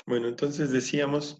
Bueno, entonces decíamos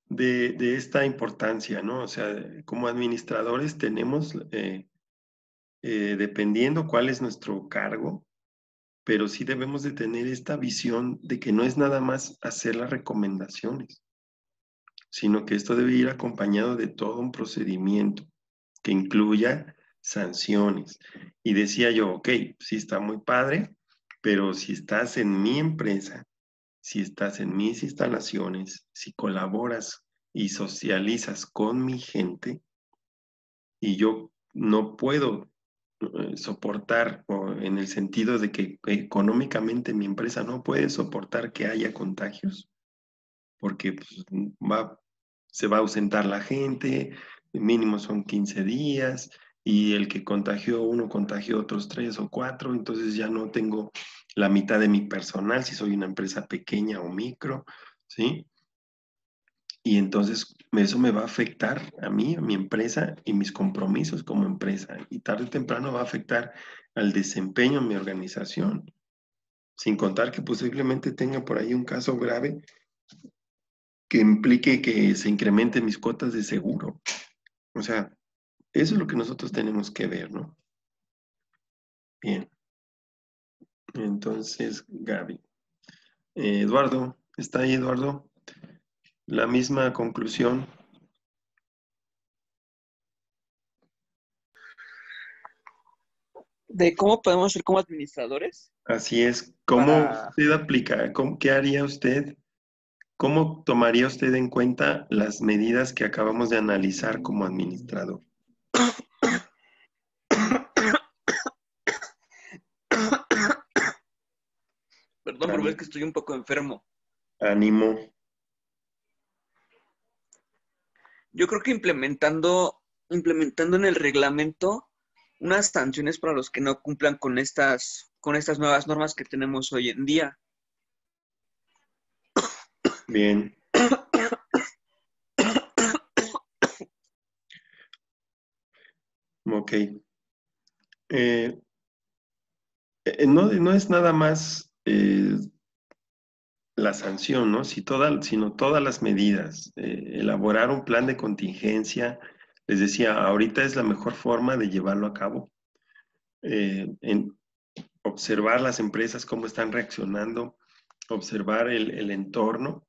de esta importancia, ¿no? O sea, como administradores tenemos, dependiendo cuál es nuestro cargo, pero sí debemos de tener esta visión de que no es nada más hacer las recomendaciones, sino que esto debe ir acompañado de todo un procedimiento que incluya sanciones. Y decía yo, ok, sí está muy padre, pero si estás en mi empresa, si estás en mis instalaciones, si colaboras y socializas con mi gente, y yo no puedo soportar, o en el sentido de que económicamente mi empresa no puede soportar que haya contagios, porque pues, se va a ausentar la gente, mínimo son 15 días, y el que contagió uno contagió otros 3 o 4, entonces ya no tengo la mitad de mi personal si soy una empresa pequeña o micro, ¿sí? Y entonces eso me va a afectar a mí, a mi empresa y mis compromisos como empresa. Y tarde o temprano va a afectar al desempeño de mi organización. Sin contar que posiblemente tenga por ahí un caso grave que implique que se incrementen mis cuotas de seguro. O sea, eso es lo que nosotros tenemos que ver, ¿no? Bien. Entonces, Gaby. Eduardo, ¿está ahí Eduardo? La misma conclusión. De cómo podemos ser como administradores Así es. ¿Cómo para... usted aplica? ¿Qué haría usted? ¿Cómo tomaría usted en cuenta las medidas que acabamos de analizar como administrador? Perdón, pero es Ánimo, que estoy un poco enfermo. ánimo. Yo creo que implementando en el reglamento unas sanciones para los que no cumplan con estas nuevas normas que tenemos hoy en día. Bien. Ok. Eh, no es nada más la sanción, ¿no? Sino todas las medidas. Elaborar un plan de contingencia. Les decía, ahorita es la mejor forma de llevarlo a cabo. En observar las empresas, cómo están reaccionando, observar el entorno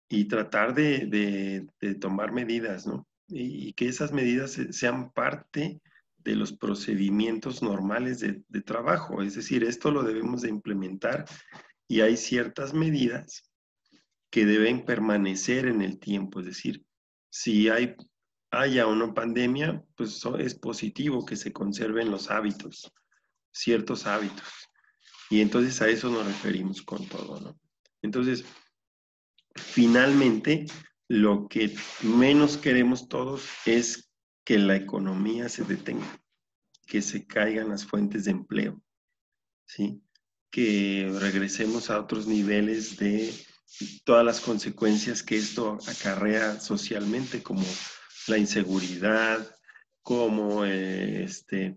y tratar de tomar medidas, ¿no? Y que esas medidas sean parte de los procedimientos normales de trabajo. Es decir, esto lo debemos de implementar y hay ciertas medidas que deben permanecer en el tiempo. Es decir, si haya una pandemia, pues es positivo que se conserven los hábitos, ciertos hábitos. Y entonces a eso nos referimos con todo, ¿no? Entonces, finalmente, lo que menos queremos todos es que la economía se detenga, que se caigan las fuentes de empleo, ¿sí? Que regresemos a otros niveles de todas las consecuencias que esto acarrea socialmente, como la inseguridad, como el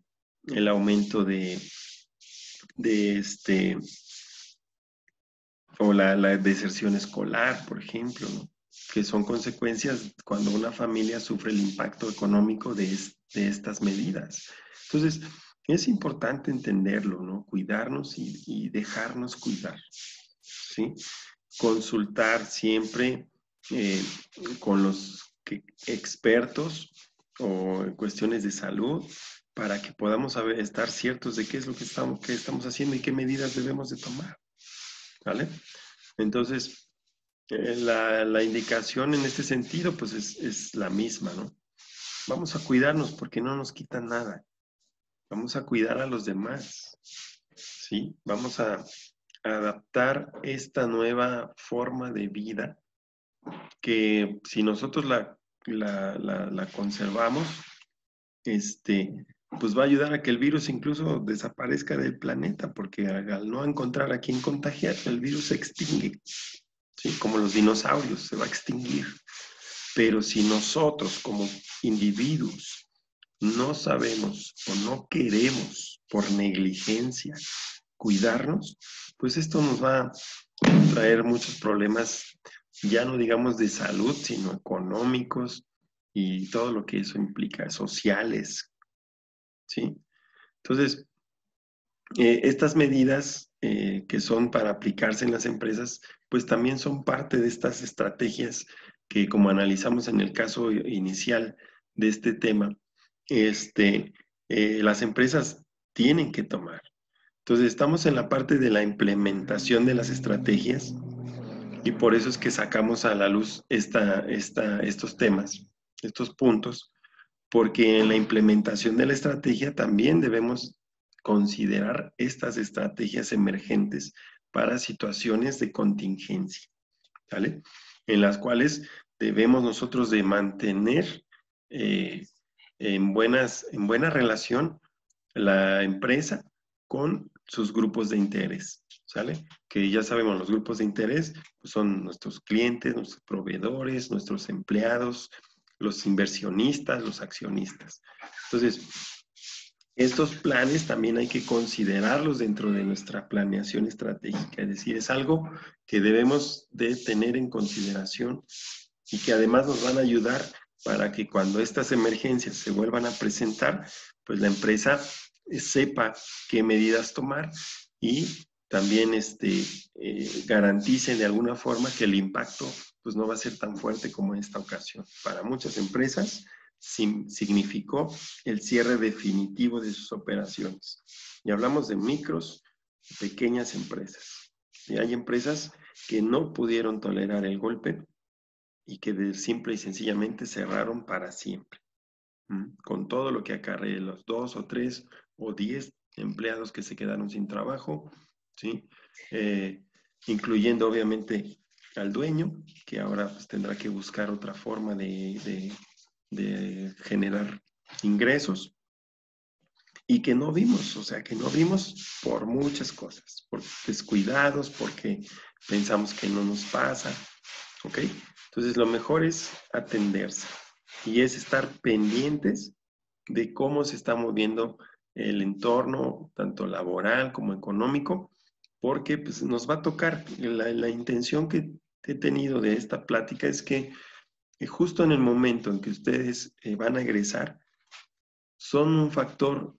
aumento de o la deserción escolar, por ejemplo, ¿no? Que son consecuencias cuando una familia sufre el impacto económico de estas medidas. Entonces, es importante entenderlo, ¿no? Cuidarnos y dejarnos cuidar, ¿sí? Consultar siempre eh, con los expertos o en cuestiones de salud para que podamos estar ciertos de qué es lo que estamos haciendo y qué medidas debemos de tomar, ¿vale? Entonces, la indicación en este sentido, pues es la misma, ¿no? Vamos a cuidarnos porque no nos quitan nada. Vamos a cuidar a los demás, ¿sí? Vamos a adaptar esta nueva forma de vida que si nosotros la conservamos, pues va a ayudar a que el virus incluso desaparezca del planeta, porque al no encontrar a quien contagiar, el virus se extingue, ¿sí? Como los dinosaurios, se va a extinguir. Pero si nosotros como individuos no sabemos o no queremos por negligencia cuidarnos, pues esto nos va a traer muchos problemas ya no digamos de salud, sino económicos y todo lo que eso implica, sociales, ¿sí? Entonces, estas medidas que son para aplicarse en las empresas, pues también son parte de estas estrategias que, como analizamos en el caso inicial de este tema, las empresas tienen que tomar. Entonces, estamos en la parte de la implementación de las estrategias y por eso es que sacamos a la luz estos temas, estos puntos, porque en la implementación de la estrategia también debemos considerar estas estrategias emergentes para situaciones de contingencia, ¿vale? En las cuales debemos nosotros de mantener en buena relación la empresa con sus grupos de interés, ¿sale? Que ya sabemos, los grupos de interés pues son nuestros clientes, nuestros proveedores, nuestros empleados, los inversionistas, los accionistas. Entonces, estos planes también hay que considerarlos dentro de nuestra planeación estratégica, es decir, es algo que debemos de tener en consideración y que además nos van a ayudar para que cuando estas emergencias se vuelvan a presentar, pues la empresa sepa qué medidas tomar y también garanticen de alguna forma que el impacto pues no va a ser tan fuerte como en esta ocasión. Para muchas empresas significó el cierre definitivo de sus operaciones. Y hablamos de micros, pequeñas empresas. Y hay empresas que no pudieron tolerar el golpe y que simple y sencillamente cerraron para siempre, con todo lo que acarrea los 2 o 3 o 10 empleados que se quedaron sin trabajo, ¿sí? Incluyendo obviamente al dueño, que ahora pues, tendrá que buscar otra forma de generar ingresos y que no vimos, o sea, que no vimos por muchas cosas, por descuidados, porque pensamos que no nos pasa, ¿ok? Entonces lo mejor es atenderse y es estar pendientes de cómo se está moviendo el entorno, tanto laboral como económico, porque pues, nos va a tocar. La intención que he tenido de esta plática es que justo en el momento en que ustedes van a egresar, son un factor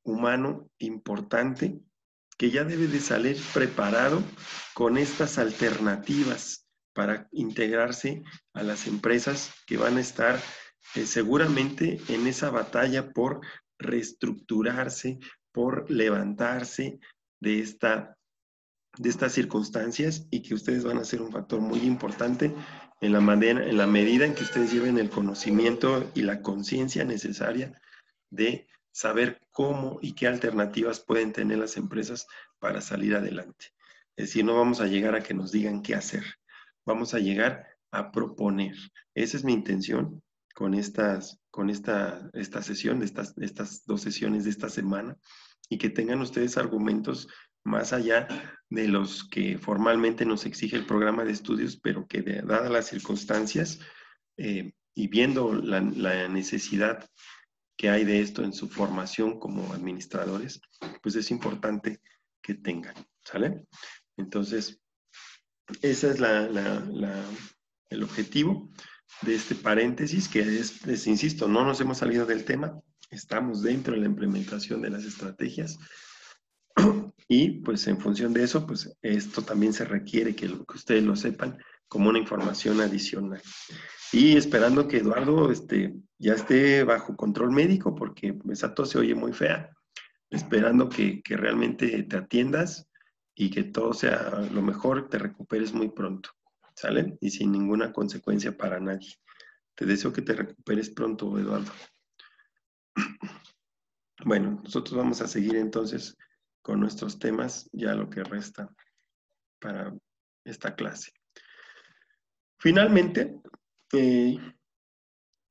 humano importante que ya debe de salir preparado con estas alternativas para integrarse a las empresas que van a estar seguramente en esa batalla por reestructurarse, por levantarse de estas circunstancias y que ustedes van a ser un factor muy importante en la medida en que ustedes lleven el conocimiento y la conciencia necesaria de saber cómo y qué alternativas pueden tener las empresas para salir adelante. Es decir, no vamos a llegar a que nos digan qué hacer, vamos a llegar a proponer. Esa es mi intención con esta sesión, estas 2 sesiones de esta semana, y que tengan ustedes argumentos más allá de los que formalmente nos exige el programa de estudios, pero que dadas las circunstancias y viendo la necesidad que hay de esto en su formación como administradores, pues es importante que tengan, ¿sale? Entonces, ese es el objetivo de este paréntesis, que es, insisto, no nos hemos salido del tema, estamos dentro de la implementación de las estrategias y pues en función de eso, pues esto también se requiere que ustedes lo sepan como una información adicional. Y esperando que Eduardo ya esté bajo control médico, porque esa tos se oye muy fea. Esperando que realmente te atiendas y que todo sea lo mejor, te recuperes muy pronto, ¿sale? Y sin ninguna consecuencia para nadie. Te deseo que te recuperes pronto, Eduardo. Bueno, nosotros vamos a seguir entonces con nuestros temas, ya lo que resta para esta clase. Finalmente,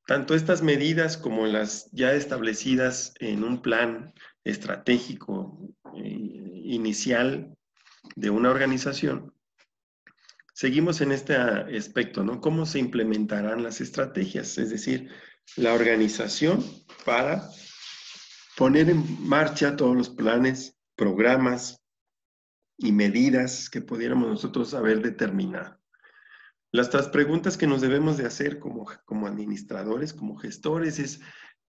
tanto estas medidas como las ya establecidas en un plan estratégico inicial de una organización, seguimos en este aspecto, ¿no? ¿Cómo se implementarán las estrategias? Es decir, la organización para poner en marcha todos los planes, programas y medidas que pudiéramos nosotros haber determinado. Las otras preguntas que nos debemos de hacer como administradores, como gestores, es: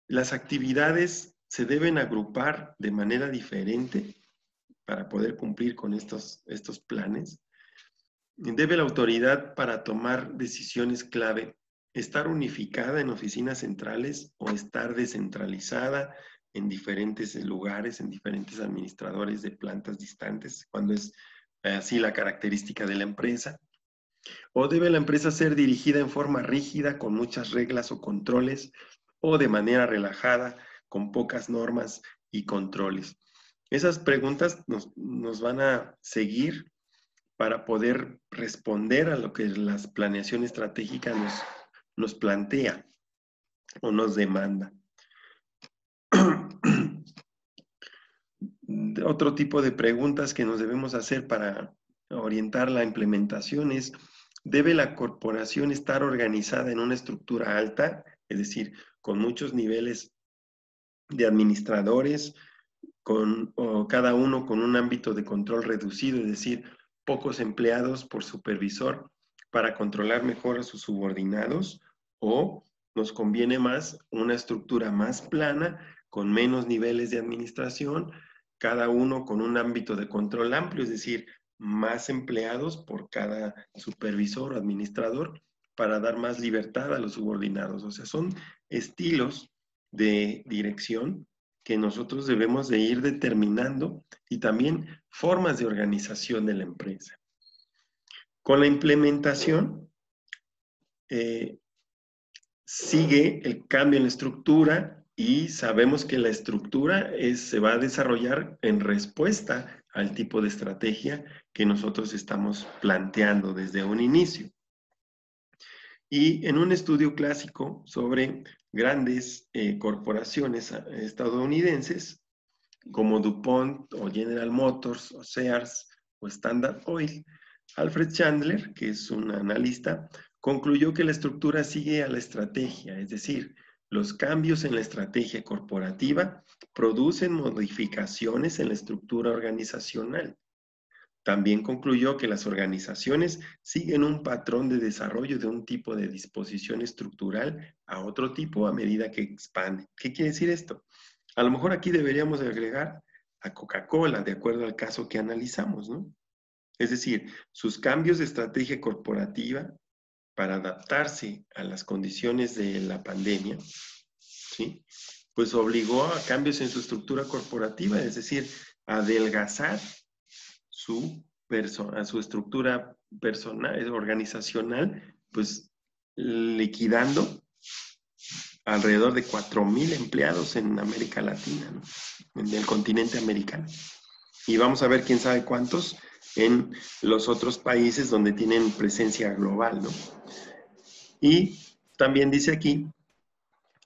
¿las actividades se deben agrupar de manera diferente para poder cumplir con estos planes? ¿Debe la autoridad para tomar decisiones clave estar unificada en oficinas centrales o estar descentralizada en diferentes lugares, en diferentes administradores de plantas distantes, cuando es así la característica de la empresa? ¿O debe la empresa ser dirigida en forma rígida, con muchas reglas o controles, o de manera relajada, con pocas normas y controles? Esas preguntas nos van a seguir para poder responder a lo que la planeación estratégica nos plantea o nos demanda. Otro tipo de preguntas que nos debemos hacer para orientar la implementación es: ¿debe la corporación estar organizada en una estructura alta, es decir, con muchos niveles de administradores, o cada uno con un ámbito de control reducido, es decir, pocos empleados por supervisor para controlar mejor a sus subordinados? ¿O nos conviene más una estructura más plana, con menos niveles de administración, cada uno con un ámbito de control amplio, es decir, más empleados por cada supervisor o administrador, para dar más libertad a los subordinados? O sea, son estilos de dirección que nosotros debemos de ir determinando, y también formas de organización de la empresa. Con la implementación sigue el cambio en la estructura, y sabemos que la estructura se va a desarrollar en respuesta al tipo de estrategia que nosotros estamos planteando desde un inicio. Y en un estudio clásico sobre grandes corporaciones estadounidenses, como DuPont o General Motors o Sears o Standard Oil, Alfred Chandler, que es un analista, concluyó que la estructura sigue a la estrategia, es decir, los cambios en la estrategia corporativa producen modificaciones en la estructura organizacional. También concluyó que las organizaciones siguen un patrón de desarrollo de un tipo de disposición estructural a otro tipo a medida que expande. ¿Qué quiere decir esto? A lo mejor aquí deberíamos agregar a Coca-Cola, de acuerdo al caso que analizamos, ¿no? Es decir, sus cambios de estrategia corporativa para adaptarse a las condiciones de la pandemia, ¿sí? Pues obligó a cambios en su estructura corporativa, es decir, a adelgazar a su estructura personal, organizacional, pues liquidando alrededor de 4,000 empleados en América Latina, ¿no? En el continente americano. Y vamos a ver quién sabe cuántos en los otros países donde tienen presencia global, ¿no? Y también dice aquí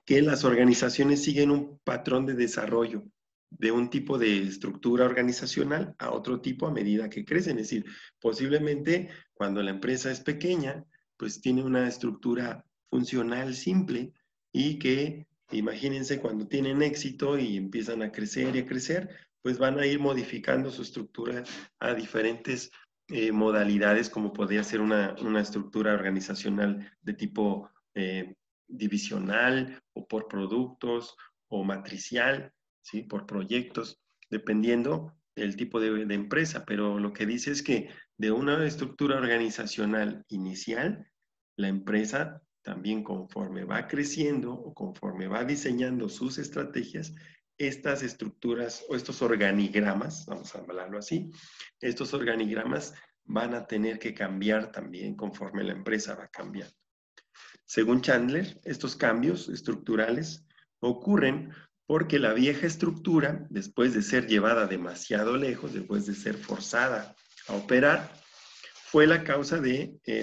que las organizaciones siguen un patrón de desarrollo de un tipo de estructura organizacional a otro tipo a medida que crecen. Es decir, posiblemente cuando la empresa es pequeña, pues tiene una estructura funcional simple, y que, imagínense, cuando tienen éxito y empiezan a crecer, pues van a ir modificando su estructura a diferentes modalidades, como podría ser una estructura organizacional de tipo divisional, o por productos, o matricial, ¿sí? Por proyectos, dependiendo del tipo de empresa. Pero lo que dice es que de una estructura organizacional inicial, la empresa también, conforme va creciendo o conforme va diseñando sus estrategias, estas estructuras o estos organigramas, vamos a hablarlo así, estos organigramas van a tener que cambiar también conforme la empresa va cambiando. Según Chandler, estos cambios estructurales ocurren porque la vieja estructura, después de ser llevada demasiado lejos, después de ser forzada a operar, fue la causa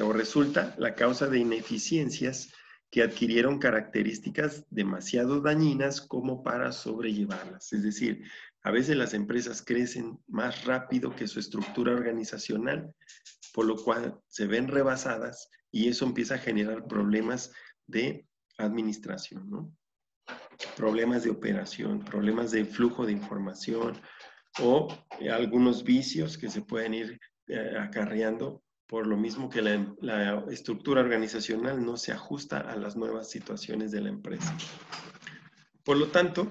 o resulta la causa de ineficiencias que adquirieron características demasiado dañinas como para sobrellevarlas. Es decir, a veces las empresas crecen más rápido que su estructura organizacional, por lo cual se ven rebasadas, y eso empieza a generar problemas de administración, ¿no? Problemas de operación, problemas de flujo de información, o algunos vicios que se pueden ir acarreando por lo mismo que la estructura organizacional no se ajusta a las nuevas situaciones de la empresa. Por lo tanto,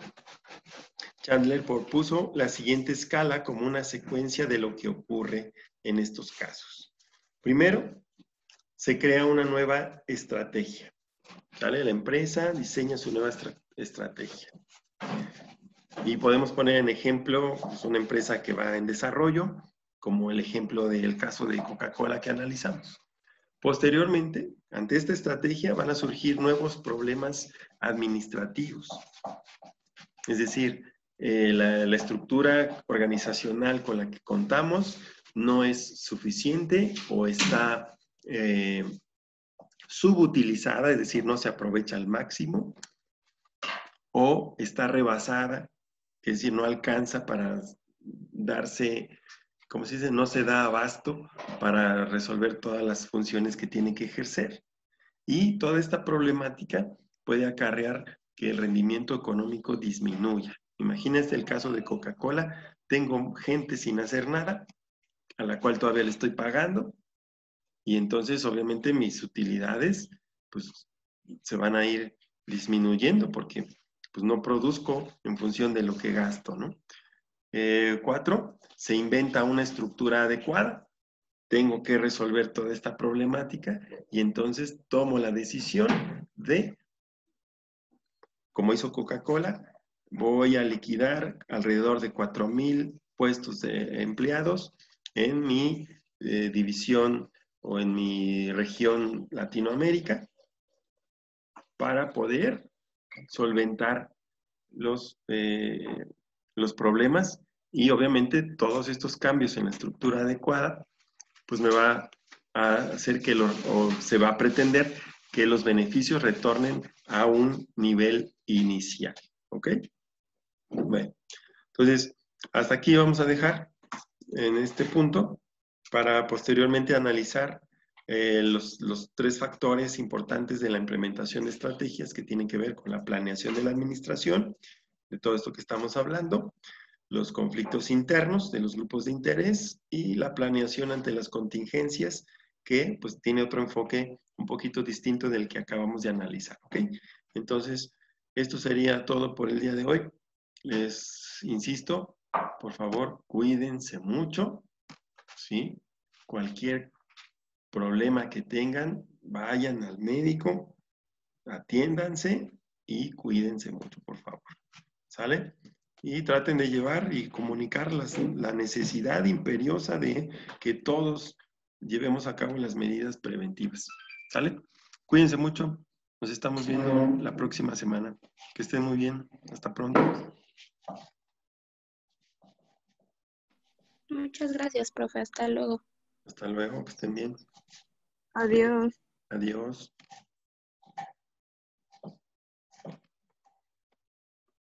Chandler propuso la siguiente escala como una secuencia de lo que ocurre en estos casos. Primero, se crea una nueva estrategia. ¿Vale? La empresa diseña su nueva estrategia. Y podemos poner en ejemplo pues, una empresa que va en desarrollo, como el ejemplo del caso de Coca-Cola que analizamos. Posteriormente, ante esta estrategia van a surgir nuevos problemas administrativos. Es decir, la estructura organizacional con la que contamos no es suficiente o está subutilizada, es decir, no se aprovecha al máximo, o está rebasada, es decir, no alcanza para darse, como se dice, no se da abasto para resolver todas las funciones que tiene que ejercer. Y toda esta problemática puede acarrear que el rendimiento económico disminuya. Imagínense el caso de Coca-Cola, tengo gente sin hacer nada, a la cual todavía le estoy pagando, y entonces obviamente mis utilidades pues se van a ir disminuyendo porque pues no produzco en función de lo que gasto, ¿no? 4, se inventa una estructura adecuada. Tengo que resolver toda esta problemática y entonces tomo la decisión de, como hizo Coca-Cola, voy a liquidar alrededor de 4,000 puestos de empleados en mi división o en mi región Latinoamérica para poder solventar los problemas y obviamente todos estos cambios en la estructura adecuada pues me va a hacer que o se va a pretender que los beneficios retornen a un nivel inicial, ¿ok? Bueno, entonces hasta aquí vamos a dejar en este punto para posteriormente analizar los 3 factores importantes de la implementación de estrategias que tienen que ver con la planeación de la administración, de todo esto que estamos hablando, los conflictos internos de los grupos de interés y la planeación ante las contingencias, que pues tiene otro enfoque un poquito distinto del que acabamos de analizar, ¿ok? Entonces, esto sería todo por el día de hoy. Les insisto, por favor, cuídense mucho, ¿sí? Cualquier problema que tengan, vayan al médico, atiéndanse y cuídense mucho, por favor. ¿Sale? Y traten de llevar y comunicar la necesidad imperiosa de que todos llevemos a cabo las medidas preventivas. ¿Sale? Cuídense mucho. Nos estamos viendo la próxima semana. Que estén muy bien. Hasta pronto. Muchas gracias, profe. Hasta luego. Hasta luego. Que estén bien. Adiós. Adiós.